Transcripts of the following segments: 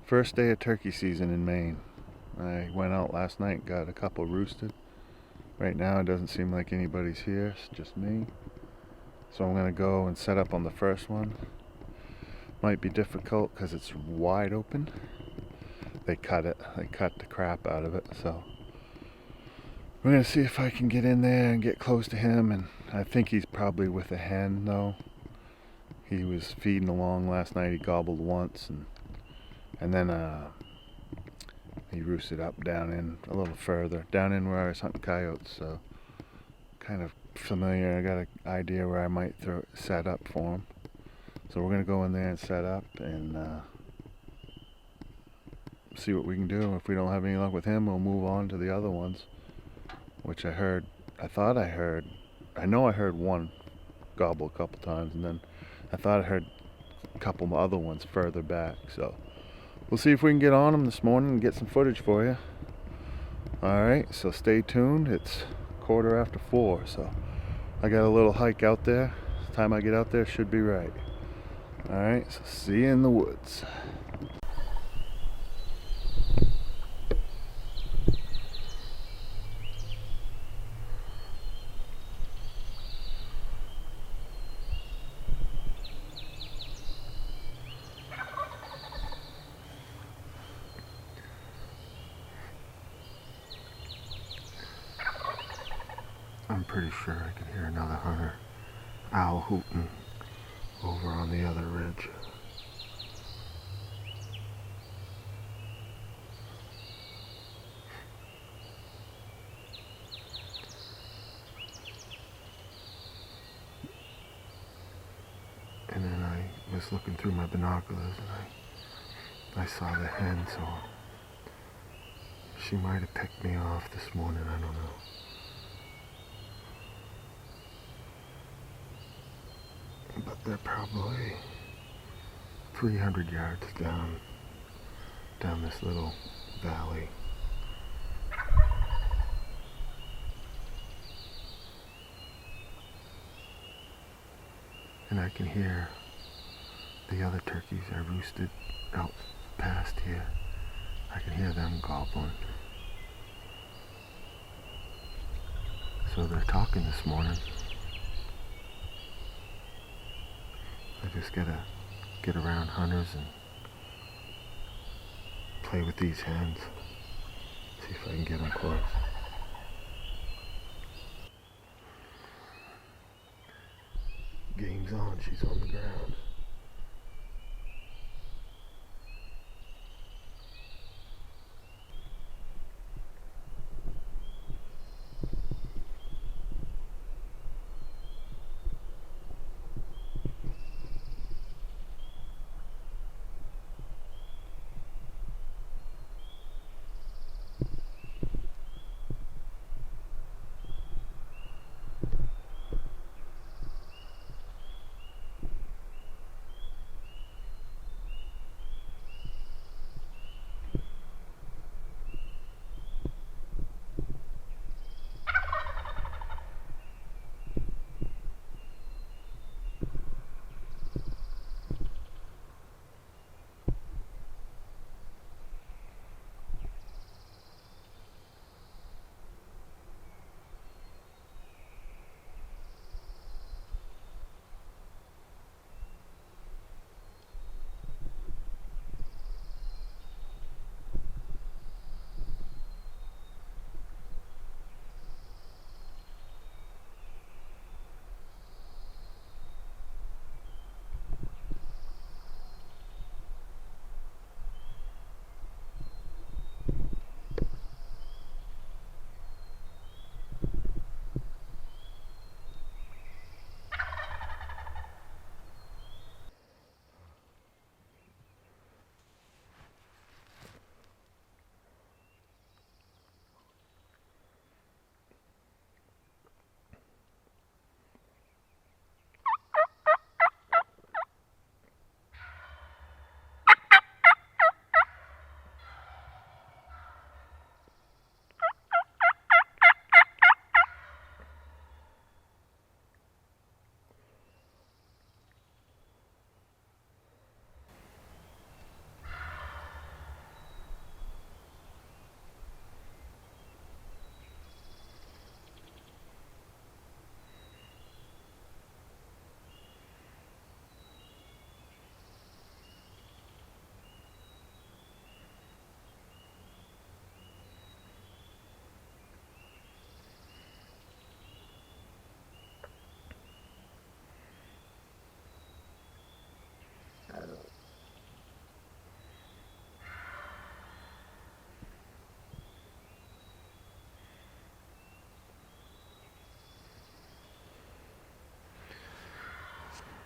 First day of turkey season in Maine. I went out last night, got a couple roosted. Right now it doesn't seem like anybody's here, it's just me. So I'm gonna go and set up on the first one. Might be difficult because it's wide open. They cut the crap out of it, so we're gonna see if I can get in there and get close to him. And I think he's probably with a hen though. He was feeding along last night, he gobbled once and then he roosted up down in a little further, down in where I was hunting coyotes, so kind of familiar. I got an idea where I might set up for him. So we're gonna go in there and set up and see what we can do. If we don't have any luck with him, we'll move on to the other ones, which I know I heard one gobble a couple times, and then I thought I heard a couple other ones further back. So we'll see if we can get on them this morning and get some footage for you. Alright, so stay tuned. It's 4:15, so I got a little hike out there. The time I get out there should be right. Alright, so see you in the woods. I'm pretty sure I can hear another hunter owl hooting over on the other ridge. And then I was looking through my binoculars and I saw the hen, so she might have picked me off this morning, I don't know. But they're probably 300 yards down this little valley. And I can hear the other turkeys are roosted out past here. I can hear them gobbling. So they're talking this morning. I just gotta get around hunters and play with these hens. See if I can get them close. Game's on, she's on the ground.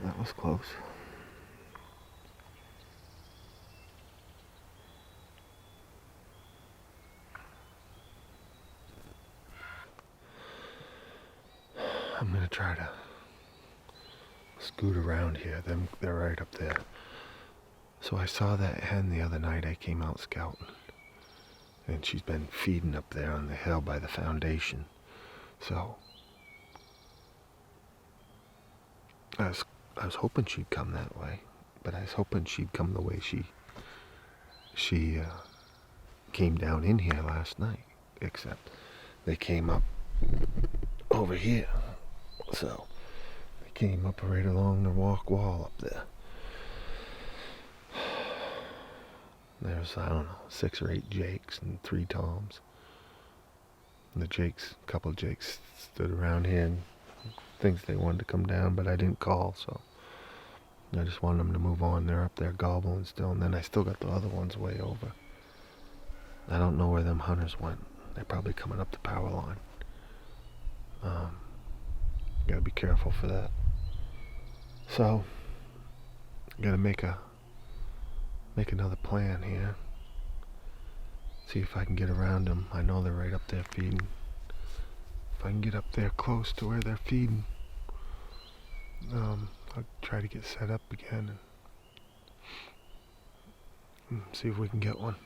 That was close. I'm gonna try to scoot around here. They're right up there. So I saw that hen the other night. I came out scouting, and she's been feeding up there on the hill by the foundation. So I was hoping she'd come that way, but I was hoping she'd come the way she came down in here last night. Except they came up over here. So they came up right along the walk wall up there. There's, I don't know, 6 or 8 Jakes and 3 Toms. And a couple of Jakes stood around here and thinks they wanted to come down, but I didn't call, so I just wanted them to move on. They're up there gobbling still, and then I still got the other ones way over. I don't know where them hunters went. They're probably coming up the power line. Gotta be careful for that. So, gotta make another plan here. See if I can get around them. I know they're right up there feeding. If I can get up there close to where they're feeding, I'll try to get set up again and see if we can get one.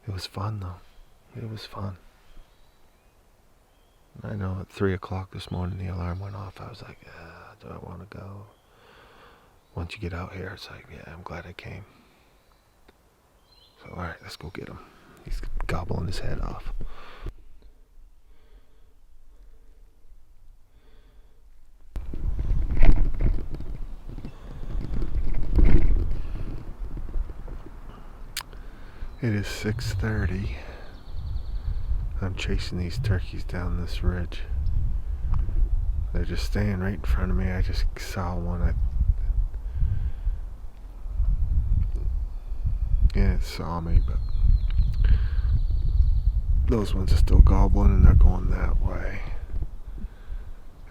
It was fun though. It was fun. I know at 3 o'clock this morning the alarm went off. I was like, do I want to go? Once you get out here, it's like, yeah, I'm glad I came. So, alright, let's go get him. He's gobbling his head off. It is 6:30. I'm chasing these turkeys down this ridge. They're just staying right in front of me. I just saw one. It saw me, but those ones are still gobbling and they're going that way.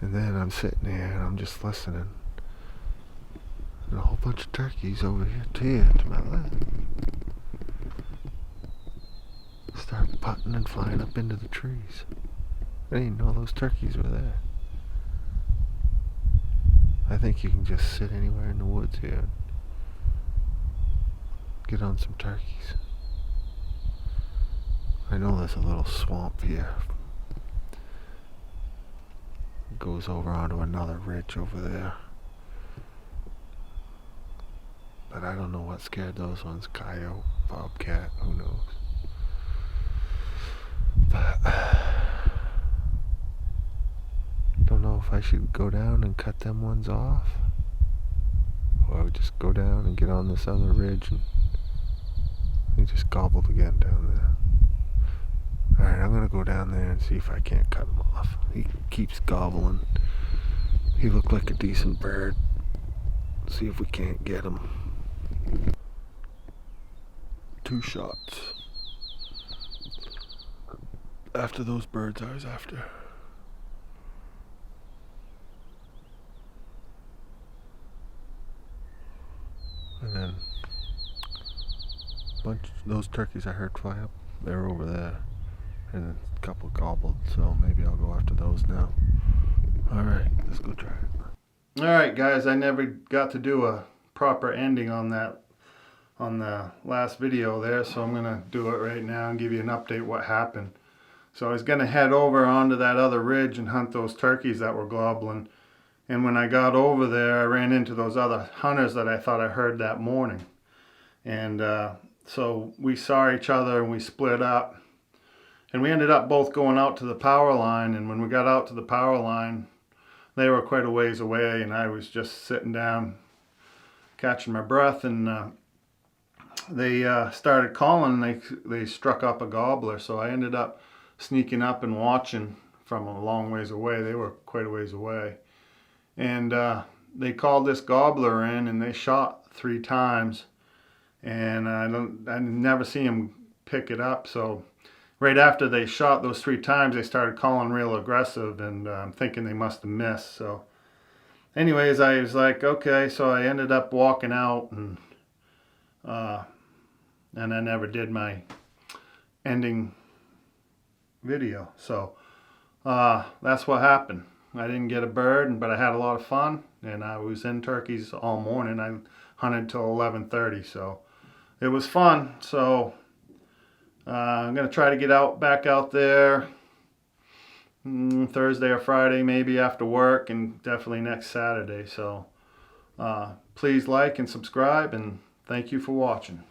And then I'm sitting here and I'm just listening. And a whole bunch of turkeys over here to my left start putting and flying up into the trees. I didn't know those turkeys were there. I think you can just sit anywhere in the woods here and get on some turkeys. I know there's a little swamp here. It goes over onto another ridge over there. But I don't know what scared those ones. Coyote, bobcat, who knows. But don't know if I should go down and cut them ones off, or just go down and get on this other ridge and he just gobbled again down there. Alright, I'm gonna go down there and see if I can't cut him off. He keeps gobbling. He looked like a decent bird. See if we can't get him. 2 shots after those birds I was after. And then those turkeys I heard fly up, they're over there. And then a couple gobbled, so maybe I'll go after those now. Alright, let's go try it. Alright guys, I never got to do a proper ending on that on the last video there, so I'm gonna do it right now and give you an update what happened. So I was gonna head over onto that other ridge and hunt those turkeys that were gobbling, and when I got over there I ran into those other hunters that I thought I heard that morning, and so we saw each other and we split up, and we ended up both going out to the power line. And when we got out to the power line, they were quite a ways away, and I was just sitting down catching my breath, and they started calling. They struck up a gobbler, so I ended up sneaking up and watching from a long ways away. They were quite a ways away, and they called this gobbler in, and they shot 3 times, and I never see him pick it up. So right after they shot those 3 times, they started calling real aggressive, and I'm thinking they must have missed. So anyways, I was like, okay, so I ended up walking out, and I never did my ending video. So that's what happened. I didn't get a bird, but I had a lot of fun, and I was in turkeys all morning. I hunted till 11:30, so it was fun. So I'm gonna try to get back out there Thursday or Friday, maybe after work, and definitely next Saturday. So please like and subscribe, and thank you for watching.